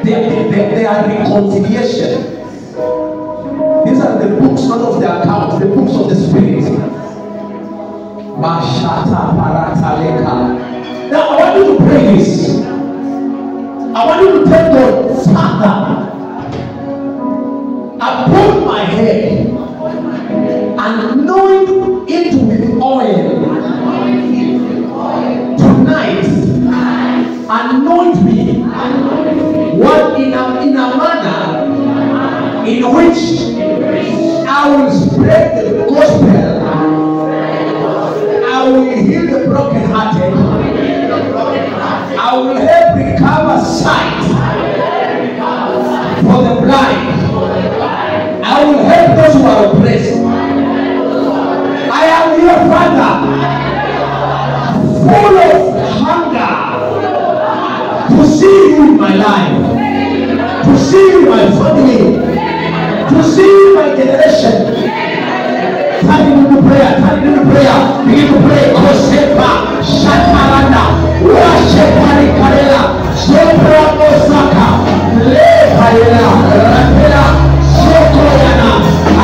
They are reconciliation. These are the books, not of the accounts, the books of the Spirit. Mashata Parataleka. Now I want you to pray this. I want you to tell God, Father, upon my head, anoint it with oil. Tonight, anoint me. What in a manner in which I will spread the gospel. I will heal the brokenhearted. I will help recover sight for the blind. I will help those who are oppressed. I am your Father, full of hunger to see you in my life, to see you in my family, to see you in my generation. Turn into prayer, begin to pray. Kosepa, Shataranda, Washepari Karela, Sopra Osaka, Le Karela, Rapela, Sokoyana. I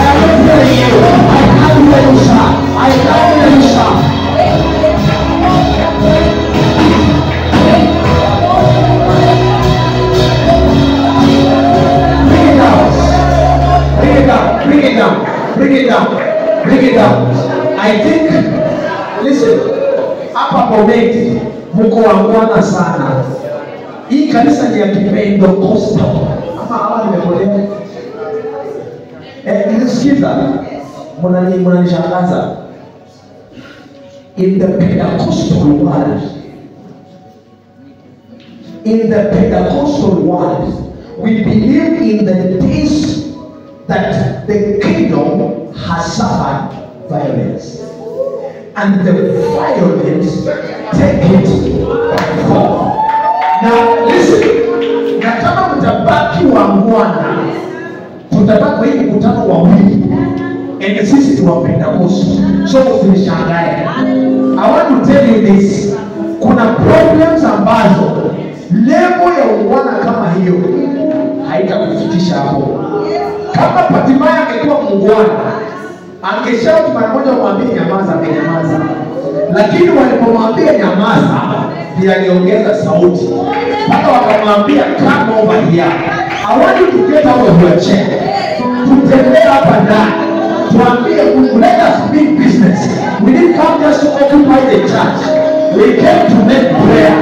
am not hearing you. I can't hear you, sir. I can't hear you, sir. Bring it down. I think, listen, hapa Bomet mko wangwana sana. Hii kanisa ni ya Pentecostal. Ama hawa nimekolea. Nisikiza, mnanishangaza. In the Pentecostal world, we believe in the days that the kingdom has suffered violence, and the violence take it by force. Now listen, na kama mtabaki wangwana, tutabaki hii mkutano wa wili, and sisi tuwapenda kusu, so usinishangae. I want to tell you this, kuna problems ambazo level ya ungwana kama hiyo haitakufikisha hapo. Kama Patimaya angekuwa mungwana, angeshauti mara moja mwambie nyamaza, amenyamaza. Lakini walipomwambia nyamaza, ndiye aliongeza sauti. Mpaka wakamwambia come over here. I want you to get out of your chair. Tutembee hapa ndani. Tuambie, let us big business. We didn't come just to occupy the church. We came to make prayer.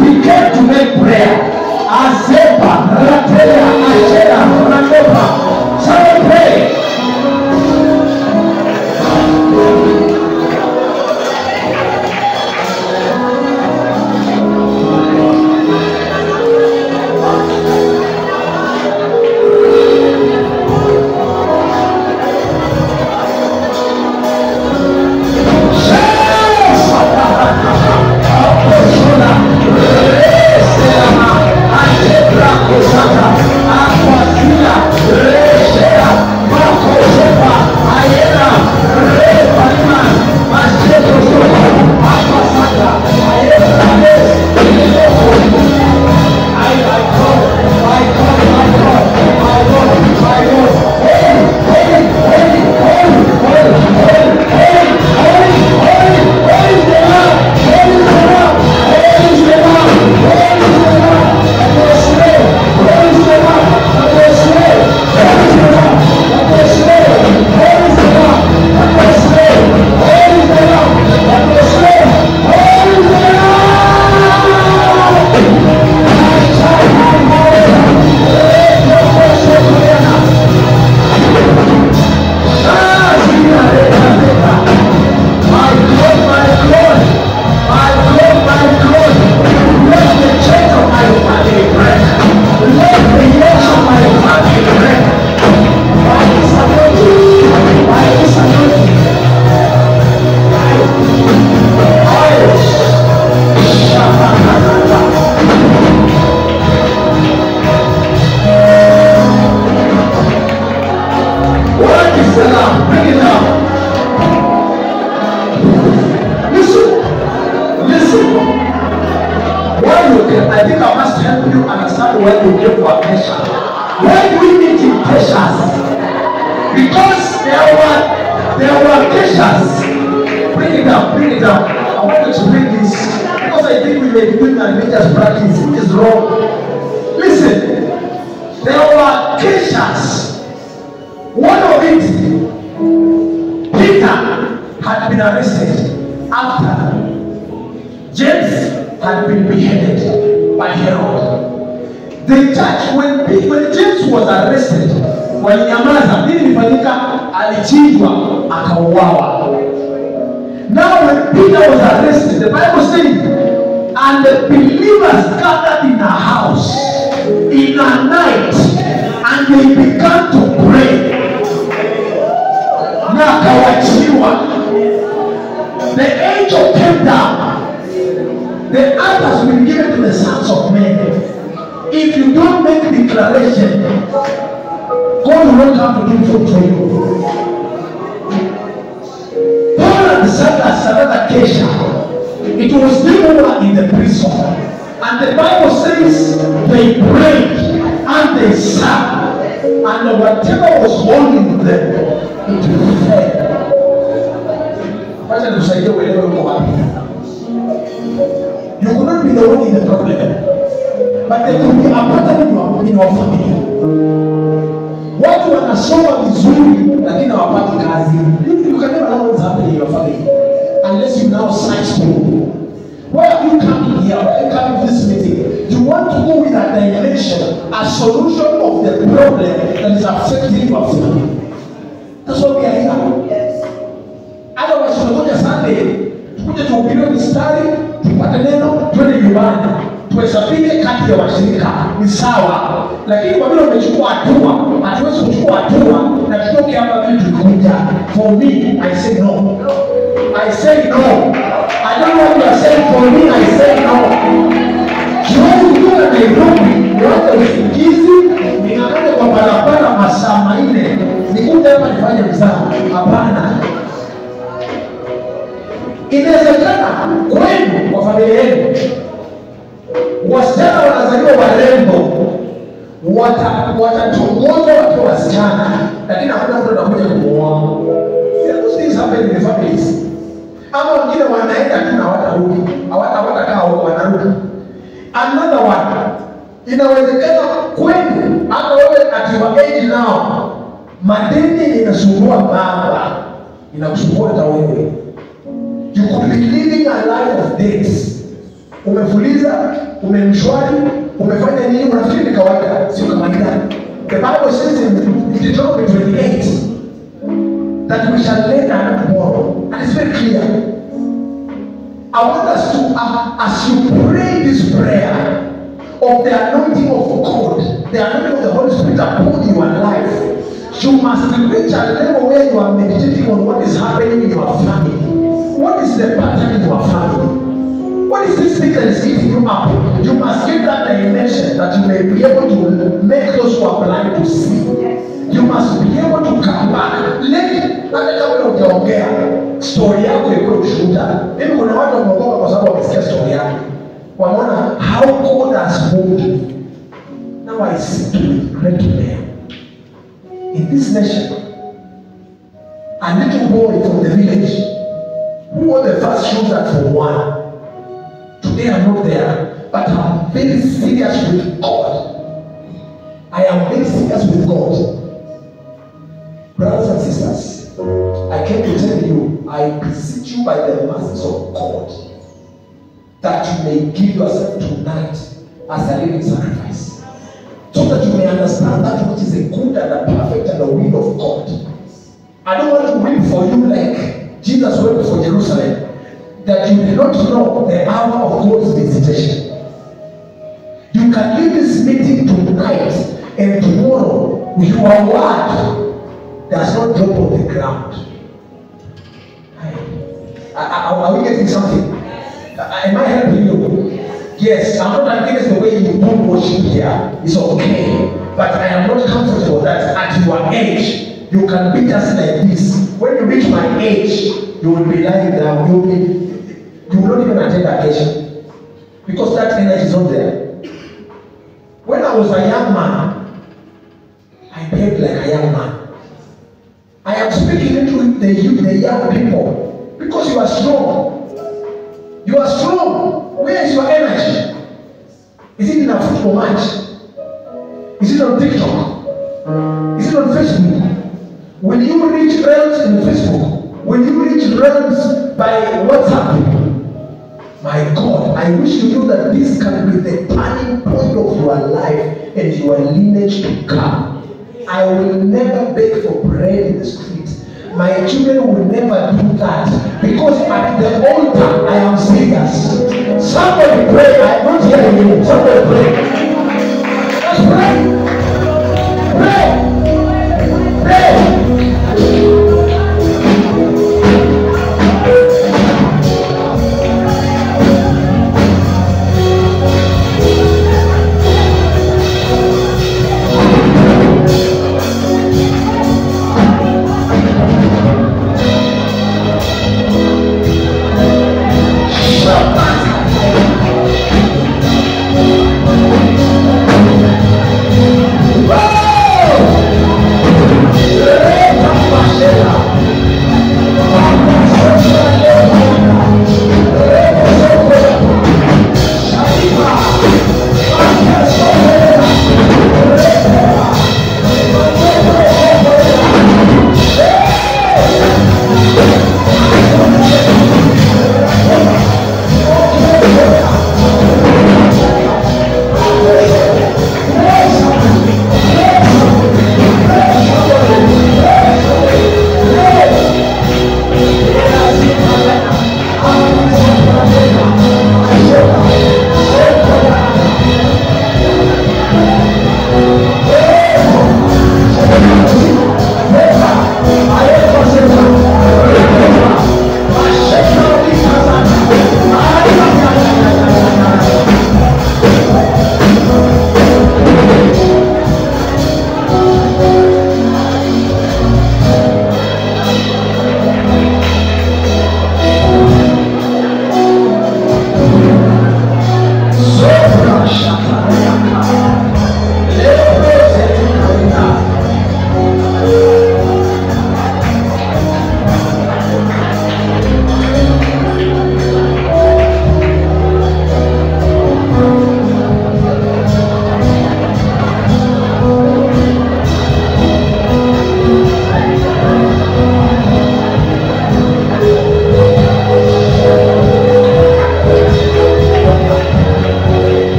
We came to make prayer. Azepa, Ratela, Ashera, Rakopa. Shall we pray? Stella, help you understand where to get for attention. Why do we need temptations? Because there were occasions. Bring it down. I want you to read this because I think we may be doing a religious practice which is wrong. Listen, there were occasions. One of it, Peter had been arrested after James had been beheaded by Herod. The church, when James was arrested, walinyamaza. Nini ilifanyika? Alichinjwa, akauawa. Now when Peter was arrested, the Bible says, and the believers gathered in a house in a night, and they began to pray. Na akawachiliwa. The angel came down. The answers will be given to the sons of men. If you don't make declaration, God will not come to do food for you. Paul and Silas, another occasion, it was them in the prison, and the Bible says they prayed and they sang, and whatever was holding them, it fell. You could not be the one in the problem, but there could be a pattern in your family. Watu wanasoma vizuri lakini hawapati kazi. You can never know what's happening in your family unless you now search through. Why are you coming here? Why are you coming to this meeting? You want to go with a dimension, a solution of the problem that is affecting your family. That's what we are here. Yes. Otherwise, tunakuja Sunday, tukuje tuhubiri mistari, tupate neno, twende nyumbani. Tuhesabike kati ya washirika ni sawa, lakini kwa vile umechukua hatua, hatuwezi kuchukua hatua na tutoke hapa vile tulikuja. For me, I say no. I say no. I don't know what you are saying. For me, I say no. Siwezi kutoka Nairobi, wote usingizi, ning'ang'ane kwa barabara masaa manne, nikuje hapa nifanye mzaha. Hapana. Inawezekana kwenu kwa familia yenu wasichana wanazaliwa warembo, watatongozwa wakiwa wasichana, lakini hakuna mtu anakuja kumuoa. Those things happen in the families. Ama wengine wanaenda tu na hawatarudi, hawatakaa huko, wanarudi. Another one, inawezekana kwenu hata wewe at your age now, madeni inasumbua baba, inakusumbua hata wewe. You could be living a life of debts. Umefuliza, umemshwari, umefanya nini, unafikiri ni kawaida, sio kawaida. The Bible says in Deuteronomy 28 that we shall lend and not borrow. And it's very clear. I want us to, as you pray this prayer of the anointing of God, the anointing of the Holy Spirit upon your life, you must reach a level where you are meditating on what is happening in your family. What is the pattern in your family? What is this thing that is eating you up? You must get that dimension that you may be able to make those who are blind to see. You must be able to come back. Hata kama unaongea story yako iko ushuhuda. Mimi kuna watu wanaogopa kwa sababu wamesikia story yako. Wanaona how God has moved you. Now I see to it great man. In this nation, a little boy from the village who wore the first shoes that for one. Today I'm not there, but I'm very serious with God. I am very serious with God. Brothers and sisters, I came to tell you, I beseech you by the mercies of God that you may give yourself tonight as a living sacrifice, so that you may understand that which is a good and a perfect and a will of God. I don't want to wait for you like Jesus went for Jerusalem, that you do not know the hour of God's visitation. You can leave this meeting tonight and tomorrow your word does not drop on the ground. Are we getting something? Am I helping you? Yes, I'm not against the way you do worship here. It's okay. But I am not comfortable that at your age, you can be just like this. When you reach my age, you will be lying down. You will not even attend occasion. Because that energy is not there. When I was a young man, I behaved like a young man. I am speaking into the youth, the young people, because you are strong. You are strong. Where is your energy? Is it in a football match? Is it on TikTok? Is it on Facebook? Will you reach realms in Facebook? Will you reach realms by WhatsApp? My God, I wish you knew that this can be the turning point of your life and your lineage to come. I will never beg for bread in the street. My children will never do that, because at the altar I am serious. Somebody pray. I am not hearing you. Somebody pray. Just pray. Pray. Pray.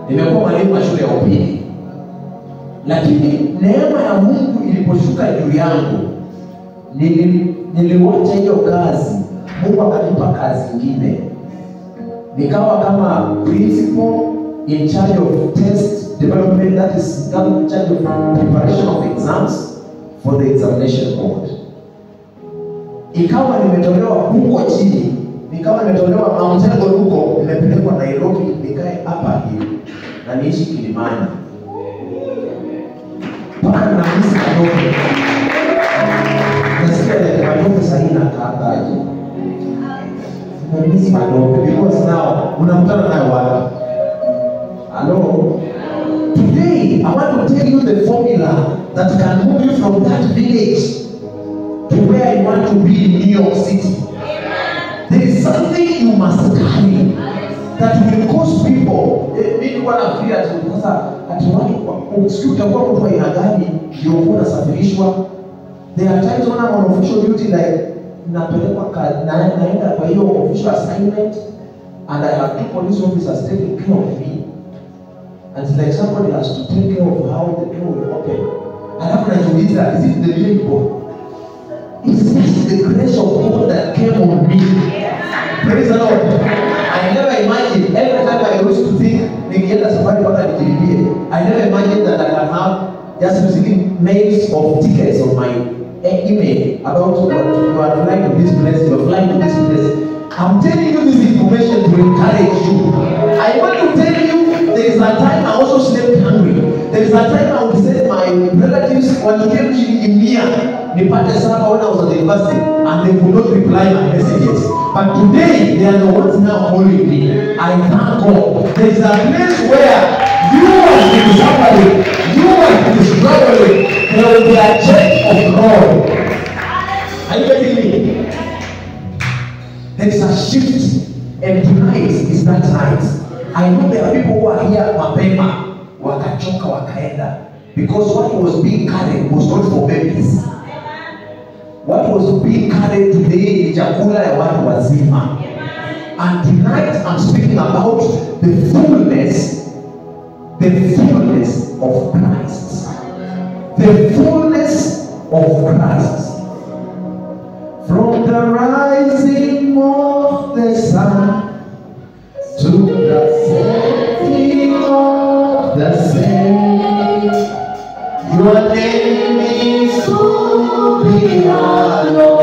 Nimekuwa mwalimu wa shule ya upili. Lakini neema ya Mungu iliposhuka juu yangu, niliwacha hiyo kazi. Mungu akanipa kazi nyingine. Nikawa kama principal in charge of test development, that is in charge of preparation of exams for the examination board. Ikawa nimetolewa huko chini, nikawa nimetolewa Mount Elgon huko, nimepelekwa Nairobi, nikae hapa hivi na niishi Kilimani. mpaka na misi kadogo. Nasikia like madogo sahihi na kaaje. Na misi madogo because now unamtana nayo wapi? Hello. Today I want to tell you the formula that can move you from that village to where you want to be in New York City. There is something you must carry that will cause people. Mimi wanafikiria tu sasa ati watu usikiuta kwa mtu aina gani ndio unasafirishwa. There are times when I'm on official duty like napelekwa naenda kwa hiyo official assignment and I have two police officers taking care of me. And it's like somebody has to take care of how the door will open. Alafu najiuliza, is it the real God? Is this the grace of God that came on me? Praise the Lord. I never imagined, every time I used to think, nikienda safari mpaka nikilipie, I never imagined that I can have just receiving mails of tickets on my email about what you are flying to this place, you are flying to this place. I'm telling you this information to encourage you. I want to tell you, there is a time I also slept hungry. There is a time I would say my relatives came in India, nipate sana when I was at the university, and they could not reply my messages. But today, they are the ones now calling me. I thank God. There is a place where you are in suffering, you are in struggling, there will be a change of God. Are you getting me? There is a shift, and tonight is that night. I know there are people who are here mapema, wakachoka wakaenda, because what was being carried was not for babies. What was being carried today ni chakula ya watu wazima. And tonight I'm speaking about the fullness of Christ. The fullness of Christ. From the rising of the sun to the setting of the same, your name is to be hallowed.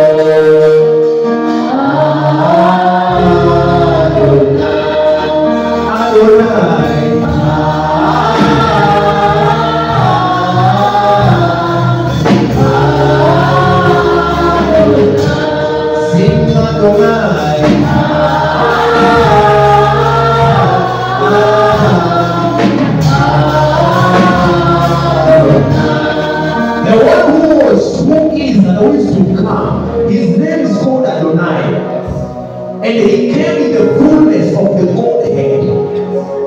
His name is called Adonai, and he came in the fullness of the Godhead,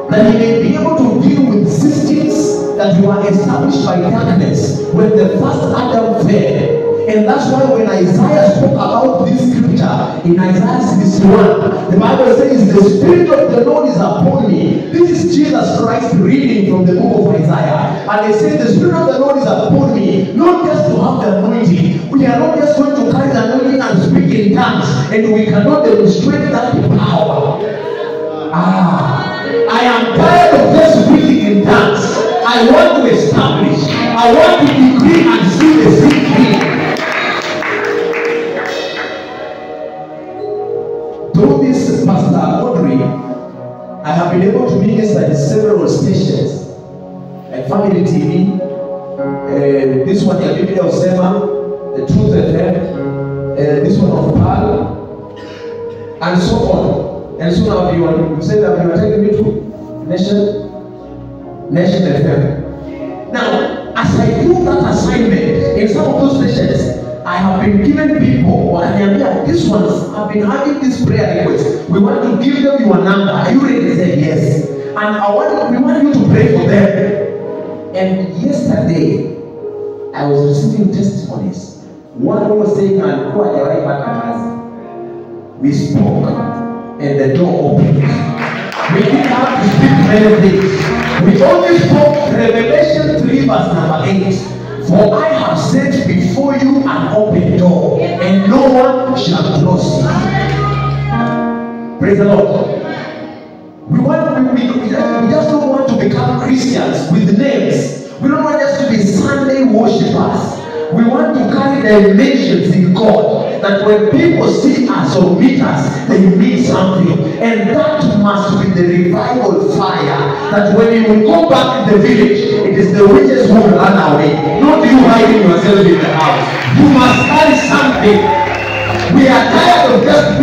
that he may be able to deal with systems that were established by darkness when the first Adam fell. And that's why when Isaiah spoke about this scripture in Isaiah 61, the Bible says, the Spirit of the Lord is upon me. This is Jesus Christ reading from the book of Isaiah. And they say, the Spirit of the Lord is upon me, not just to have the anointing. We are not just going to carry the anointing and speak in tongues, and we cannot demonstrate that power. I am tired of just speaking in tongues. I want to establish. I want to decree and see the sick healed. Through this Pastor Audrey, I have been able to minister in several stations, like Family TV, this one ya Biblia Usema, the Truth FM, this one of Pearl, and so on. And so now you said that you are taking me to Nation FM. Now, as I do that assignment in some of those stations, I have been given people, this ones have been having this prayer request. We want to give them your number. Are you ready to say yes? And we want you to pray for them. And yesterday, I was receiving testimonies. One was saying, we spoke, and the door opened. We didn't have to speak many things. We only spoke Revelation 3 verse number 8. For I have set before you an open door, and no one shall close it. Praise the Lord. We just don't want to become Christians with names. We don't want just to be Sunday worshippers. We want to carry dimensions in God, that when people see us or meet us, they mean something. And that must be the revival fire, that when we go back in the village, it is the witches who run away.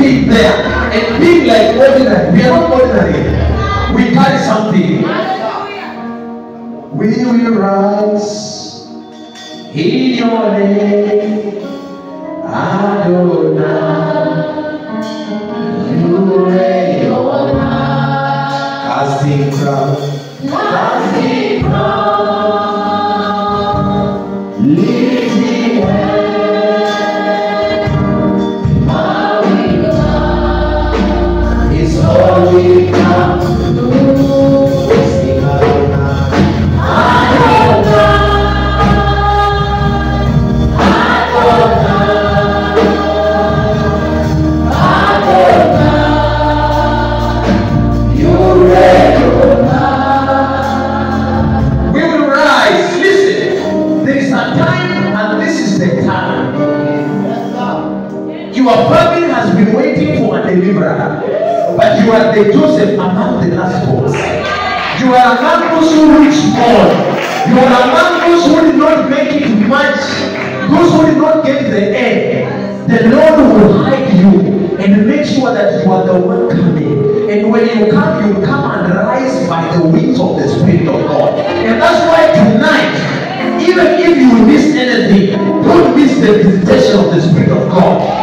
being there and being like ordinary. We are not ordinary. We carry something. We will rise in your name, Adonai. You reign on high. Casting crowns, lifting hands, bowing down. It's all we come to do. Sing Adonai, your family has been waiting for a deliverer, but you are the Joseph among the last ones. You are among those who reach more. You are among those who did not make it much, those who did not get the end. The Lord will hide you and make sure that you are the one coming. And when you come and rise by the wings of the Spirit of God. And that's why tonight, even if you miss anything, don't miss the visitation of the Spirit of God.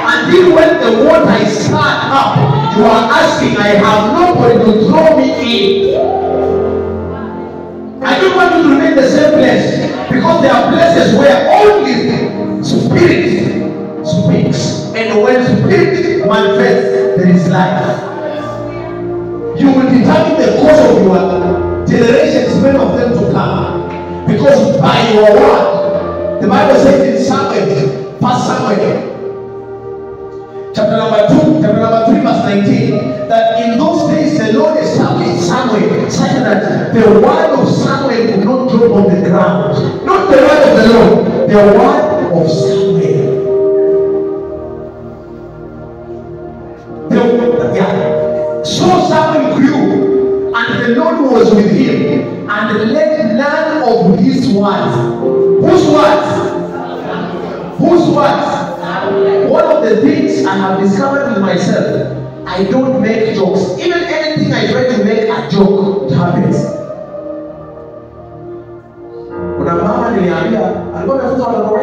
Until when the water is stirred up, you are asking, I have nobody to throw me in. I don't want you to remain the same place, because there are places where only Spirit speaks, and when Spirit manifests, there is life. You will determine the course of your generations, many of them to come, because by your word, the Bible says in Samuel, 1 Samuel, chapter number 3, verse 19, that in those days the Lord established Samuel, such that the word of Samuel would not drop on the ground. Not the word of the Lord, the word of Samuel. So Samuel grew, and the Lord was with him, and let none of his words. Whose words? Whose words? One of the things I have discovered in myself, I don't make jokes. Even anything I try to make a joke, it happens. Kuna mama niliambia, alikuwa amefunza watoto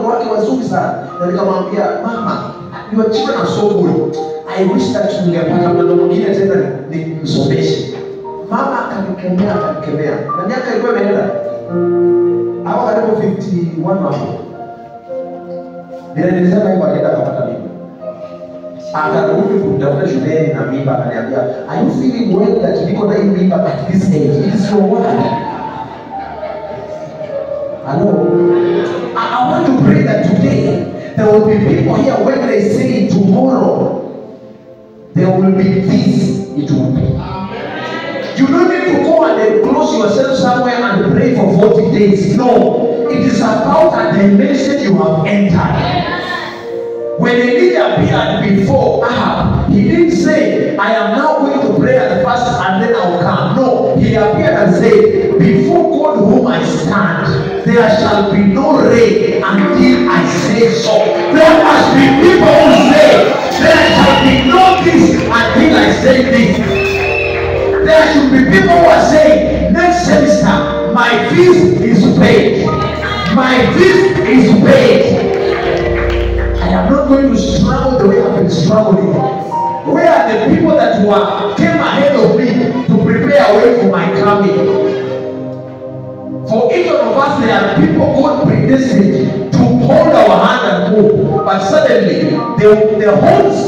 wake wazuri sana. Na nikamwambia, mama, your children are so good. I wish that ningepata mtoto mwingine tena nimsomeshe. Mama akanikemea. Na miaka ilikuwa imeenda. Hapo karibu 51 hapo. Nilisema hivyo akaenda akapata mimba. Akarudi kutafuta shuleni na mimba, akaniambia, are you feeling well that niko na hii mimba at this age? It is your word. Hello. I want to pray that today there will be people here when they say tomorrow there will be this, it will be. You don't need to go and close yourself somewhere and pray for 40 days. No. It is about a dimension you have entered. When Elijah appeared before Ahab, he didn't say, I am now going to pray at the first and then I will come. No, he appeared and said, before God whom I stand, there shall be no rain until I say so. There must be people who say, there shall be no this until I say this. There should be people who are saying, next semester, my fees is paid. My fees is paid. I am not going to struggle the way I've been struggling. Where are the people that came ahead of me to prepare a way for my coming? For each one of us, there are people God predestined to hold our hand and move. But suddenly, the horns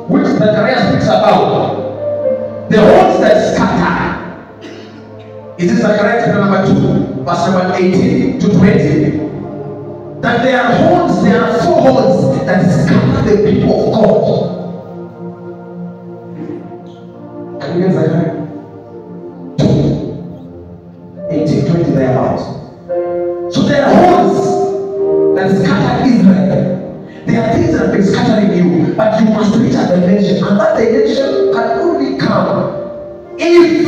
which Zechariah speaks about, the horns that scatter. It is Zechariah chapter number 2, verse number 18 to 20. That there are horns, there are 4 horns that scatter the people of God. Can you get Zechariah 2, 18, 20 thereabout? So there are horns that scatter Israel. There are things that have been scattering you, but you must reach a dimension, and that dimension can only come if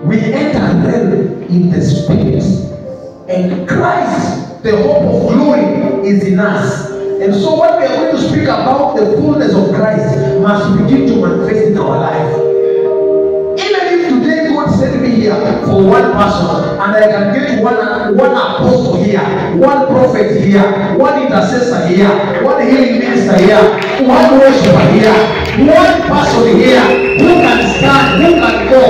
we enter realm in the spirit. And Christ, The hope of glory is in us. And so what we are going to speak about, the fullness of Christ, must begin to manifest in our life. Even if today God sent me here for one person, and I can get one apostle here, one prophet here, one intercessor here, one healing minister here, one worshiper here, one person here who can stand, who can go.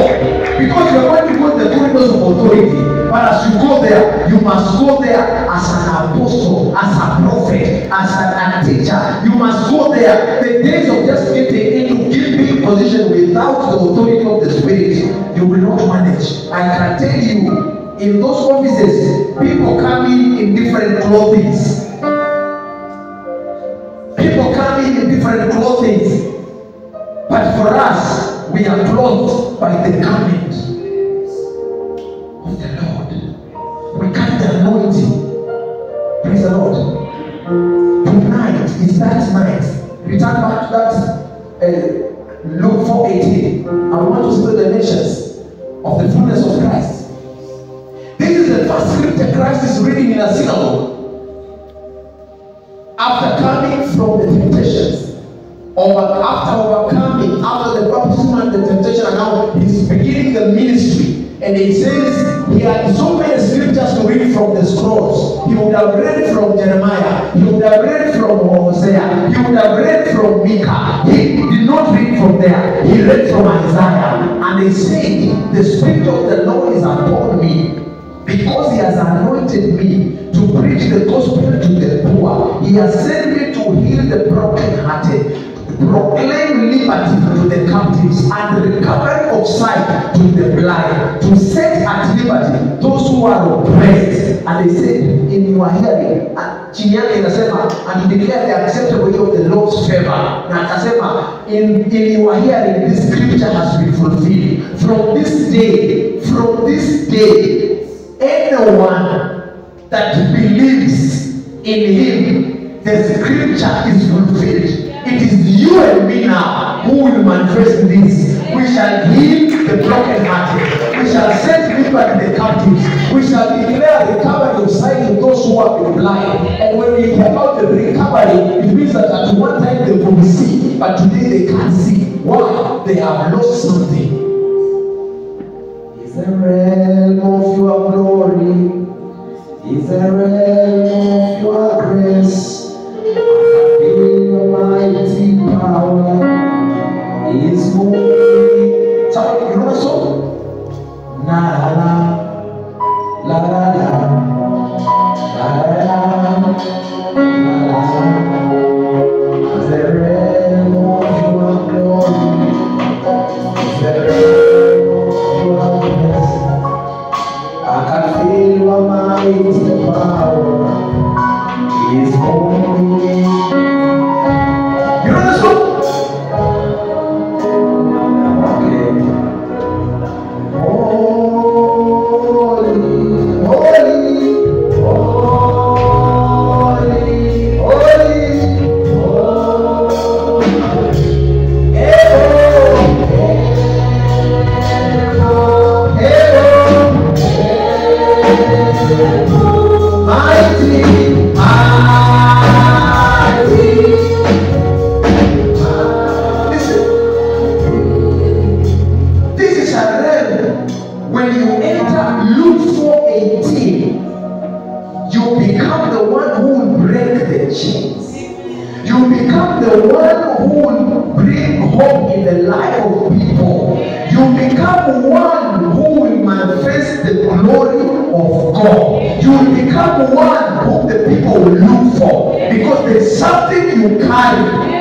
Because you are going to go the corridors of authority. But as you go there, you must go there as an apostle, as a prophet, as a teacher. You must go there. The days of just getting into giving position without the authority of the Spirit, you will not manage. I can tell you, in those offices, people come in different clothing. People come in different clothing. But for us, we are clothed by the garment of the Lord. We carry the anointing. Praise the Lord. Tonight is that night. Return back to that Luke 4:18. I want to see the dimensions of the fullness of Christ. This is the first scripture Christ is reading in a synagogue. After coming from the temptations, after overcoming, after the baptism and the temptation, and now he's beginning the ministry. And he says he had so many scriptures to read from the scrolls. He would have read from Jeremiah. He would have read from Hosea. He would have read from Micah. He did not read from there. He read from Isaiah. And he said, the Spirit of the Lord is upon me, because he has anointed me to preach the gospel to the poor. He has sent me to heal the brokenhearted, proclaim liberty to the captives and recovery of sight to the blind, to set at liberty those who are oppressed. And they said, in your hearing, chini yake inasema, and declare the acceptable year of the Lord's favor. Na akasema, in your hearing, this scripture has been fulfilled. From this day, anyone that believes in him, the scripture is fulfilled. It is you and me now who will manifest this. We shall heal the brokenhearted. We shall set liberty the captives. We shall declare recovery of sight to those who have been blind. And when we hear about the recovery, it means that at one time they could see, but today they can't see. Why? They have lost something. Is the realm of your glory? Is the realm of your grace? Your mighty power is moving. Somebody, you know the song? Na la la la la la la la. The realm of your glory, the realm of your grace. I can feel your mighty power is moving.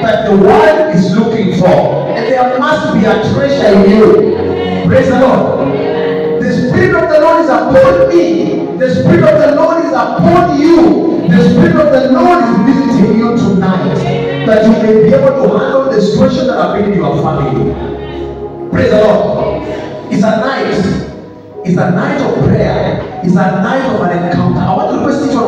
That the world is looking for, and there must be a treasure in you. Praise the Lord. The Spirit of the Lord is upon me. The Spirit of the Lord is upon you. The Spirit of the Lord is visiting you tonight, that you may be able to handle the situation that have been in your family. Praise the Lord. It's a night. It's a night of prayer. It's a night of an encounter. I want to request each one